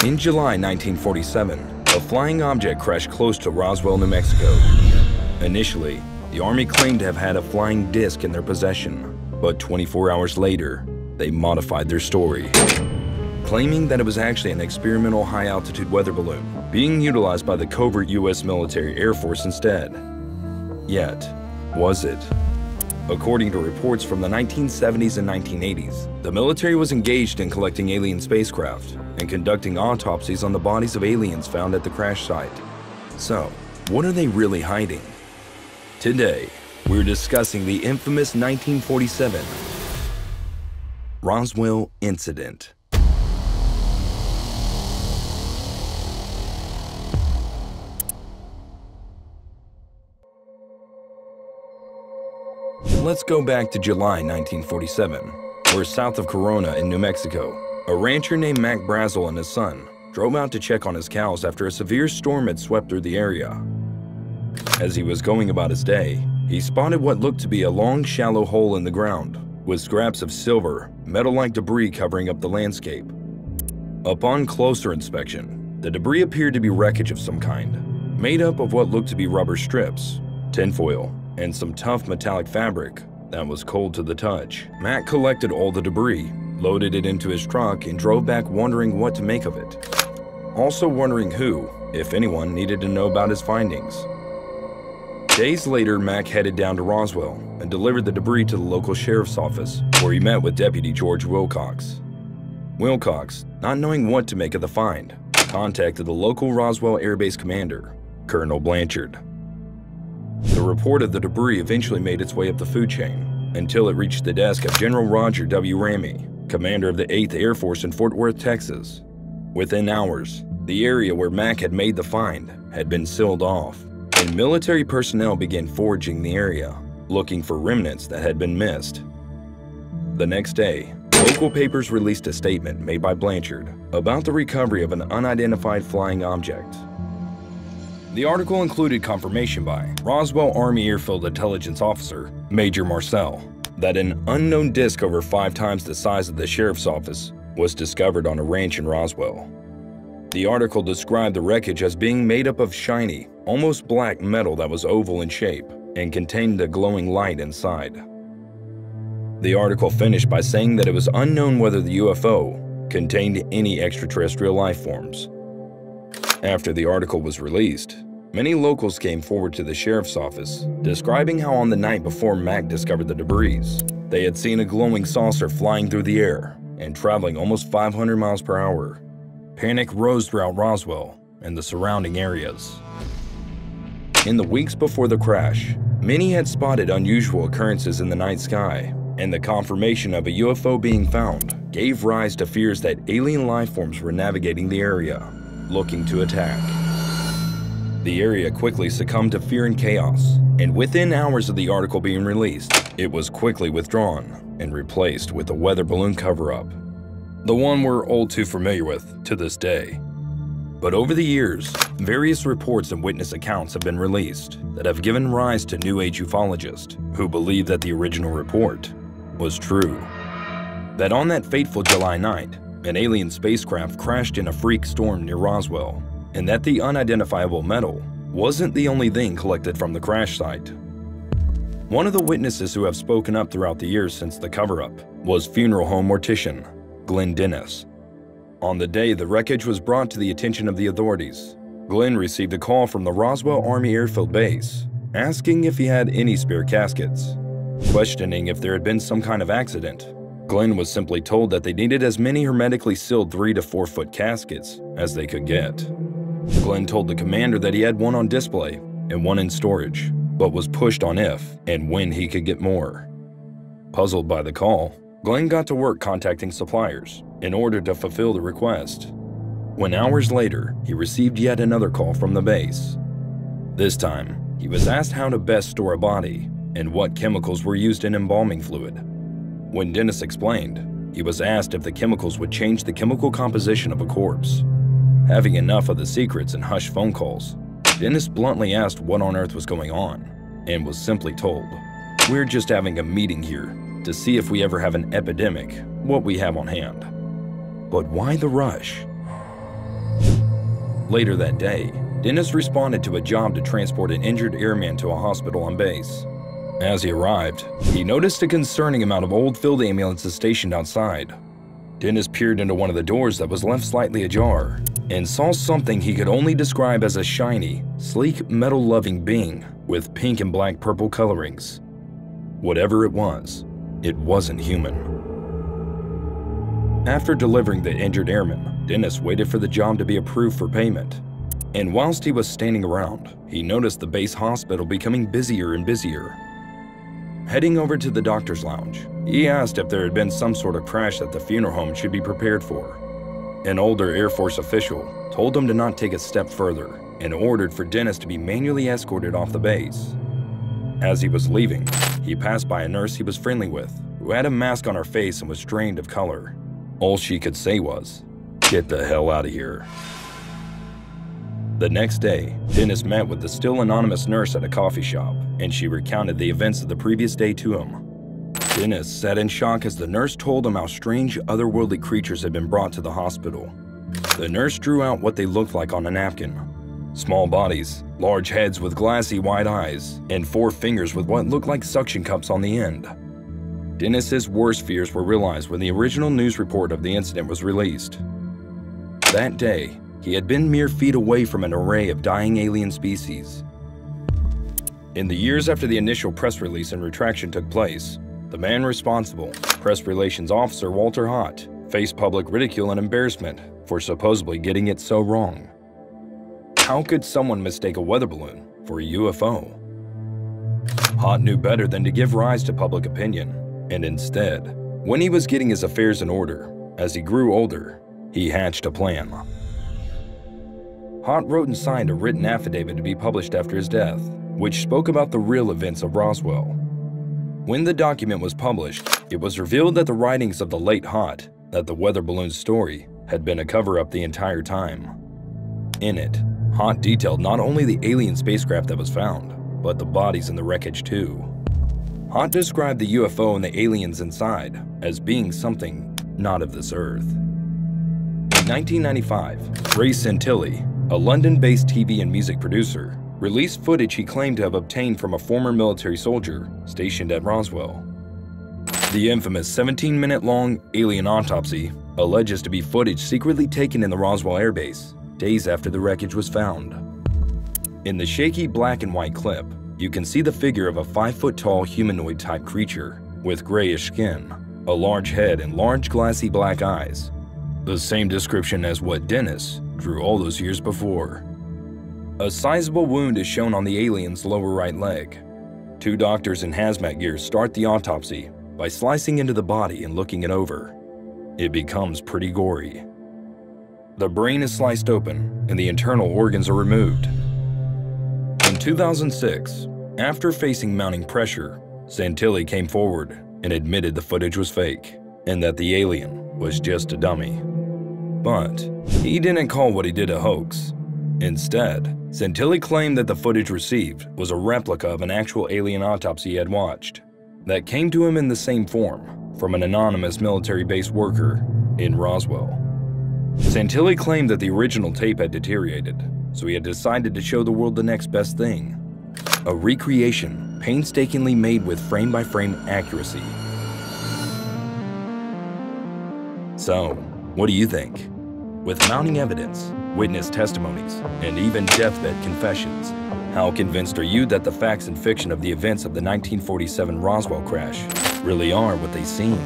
In July 1947, a flying object crashed close to Roswell, New Mexico. Initially, the Army claimed to have had a flying disc in their possession, but 24 hours later, they modified their story, claiming that it was actually an experimental high-altitude weather balloon being utilized by the covert U.S. military Air Force instead. Yet, was it? According to reports from the 1970s and 1980s, the military was engaged in collecting alien spacecraft and conducting autopsies on the bodies of aliens found at the crash site. So, what are they really hiding? Today, we're discussing the infamous 1947 Roswell incident. Let's go back to July 1947, where south of Corona in New Mexico, a rancher named Mac Brazel and his son drove out to check on his cows after a severe storm had swept through the area. As he was going about his day, he spotted what looked to be a long, shallow hole in the ground, with scraps of silver, metal-like debris covering up the landscape. Upon closer inspection, the debris appeared to be wreckage of some kind, made up of what looked to be rubber strips, tinfoil, and some tough metallic fabric that was cold to the touch. Mac collected all the debris, loaded it into his truck, and drove back wondering what to make of it. Also wondering who, if anyone, needed to know about his findings. Days later, Mac headed down to Roswell and delivered the debris to the local sheriff's office, where he met with Deputy George Wilcox. Wilcox, not knowing what to make of the find, contacted the local Roswell Air Base commander, Colonel Blanchard. The report of the debris eventually made its way up the food chain until it reached the desk of General Roger W. Ramey, commander of the 8th Air Force in Fort Worth, Texas. Within hours, the area where Mac had made the find had been sealed off, and military personnel began foraging the area, looking for remnants that had been missed. The next day, local papers released a statement made by Blanchard about the recovery of an unidentified flying object. The article included confirmation by Roswell Army Airfield Intelligence Officer Major Marcel that an unknown disc over 5 times the size of the sheriff's office was discovered on a ranch in Roswell. The article described the wreckage as being made up of shiny, almost black metal that was oval in shape and contained a glowing light inside. The article finished by saying that it was unknown whether the UFO contained any extraterrestrial life forms. After the article was released, many locals came forward to the sheriff's office, describing how on the night before Mac discovered the debris, they had seen a glowing saucer flying through the air and traveling almost 500 miles per hour. Panic rose throughout Roswell and the surrounding areas. In the weeks before the crash, many had spotted unusual occurrences in the night sky, and the confirmation of a UFO being found gave rise to fears that alien life forms were navigating the area, looking to attack. The area quickly succumbed to fear and chaos, and within hours of the article being released, it was quickly withdrawn and replaced with a weather balloon cover-up, the one we're all too familiar with to this day. But over the years, various reports and witness accounts have been released that have given rise to New Age ufologists who believe that the original report was true. That on that fateful July night, an alien spacecraft crashed in a freak storm near Roswell, and that the unidentifiable metal wasn't the only thing collected from the crash site. One of the witnesses who have spoken up throughout the years since the cover-up was funeral home mortician Glenn Dennis. On the day the wreckage was brought to the attention of the authorities, Glenn received a call from the Roswell Army Airfield Base asking if he had any spare caskets. Questioning if there had been some kind of accident, Glenn was simply told that they needed as many hermetically sealed 3 to 4 foot caskets as they could get. Glenn told the commander that he had one on display and one in storage, but was pushed on if and when he could get more. Puzzled by the call, Glenn got to work contacting suppliers in order to fulfill the request. When hours later, he received yet another call from the base. This time, he was asked how to best store a body and what chemicals were used in embalming fluid. When Dennis explained, he was asked if the chemicals would change the chemical composition of a corpse. Having enough of the secrets and hushed phone calls, Dennis bluntly asked what on earth was going on, and was simply told, "We're just having a meeting here to see if we ever have an epidemic, what we have on hand." But why the rush? Later that day, Dennis responded to a job to transport an injured airman to a hospital on base. As he arrived, he noticed a concerning amount of old field ambulances stationed outside. Dennis peered into one of the doors that was left slightly ajar and saw something he could only describe as a shiny, sleek, metal-loving being with pink and black purple colorings. Whatever it wasn't human. After delivering the injured airman, Dennis waited for the job to be approved for payment. And whilst he was standing around, he noticed the base hospital becoming busier and busier. Heading over to the doctor's lounge, he asked if there had been some sort of crash that the funeral home should be prepared for. An older Air Force official told him to not take a step further and ordered for Dennis to be manually escorted off the base. As he was leaving, he passed by a nurse he was friendly with, who had a mask on her face and was drained of color. All she could say was, "Get the hell out of here." The next day, Dennis met with the still anonymous nurse at a coffee shop, and she recounted the events of the previous day to him. Dennis sat in shock as the nurse told him how strange otherworldly creatures had been brought to the hospital. The nurse drew out what they looked like on a napkin. Small bodies, large heads with glassy white eyes, and 4 fingers with what looked like suction cups on the end. Dennis's worst fears were realized when the original news report of the incident was released. That day, he had been mere feet away from an array of dying alien species. In the years after the initial press release and retraction took place, the man responsible, Press Relations Officer Walter Hott, faced public ridicule and embarrassment for supposedly getting it so wrong. How could someone mistake a weather balloon for a UFO? Hott knew better than to give rise to public opinion, and instead, when he was getting his affairs in order, as he grew older, he hatched a plan. Hott wrote and signed a written affidavit to be published after his death, which spoke about the real events of Roswell. When the document was published, it was revealed that the writings of the late Hott that the weather balloon story had been a cover-up the entire time. In it, Hott detailed not only the alien spacecraft that was found, but the bodies in the wreckage too. Hott described the UFO and the aliens inside as being something not of this earth. In 1995, Ray Santilli, a London-based TV and music producer, released footage he claimed to have obtained from a former military soldier stationed at Roswell. The infamous 17-minute-long alien autopsy alleges to be footage secretly taken in the Roswell Air Base days after the wreckage was found. In the shaky black and white clip, you can see the figure of a 5-foot-tall humanoid-type creature with grayish skin, a large head and large glassy black eyes. The same description as what Dennis drew all those years before. A sizable wound is shown on the alien's lower right leg. 2 doctors in hazmat gear start the autopsy by slicing into the body and looking it over. It becomes pretty gory. The brain is sliced open and the internal organs are removed. In 2006, after facing mounting pressure, Santilli came forward and admitted the footage was fake and that the alien was just a dummy. But he didn't call what he did a hoax. Instead, Santilli claimed that the footage received was a replica of an actual alien autopsy he had watched that came to him in the same form from an anonymous military base worker in Roswell. Santilli claimed that the original tape had deteriorated, so he had decided to show the world the next best thing, a recreation painstakingly made with frame-by-frame accuracy. So, what do you think? With mounting evidence, witness testimonies, and even deathbed confessions, how convinced are you that the facts and fiction of the events of the 1947 Roswell crash really are what they seem?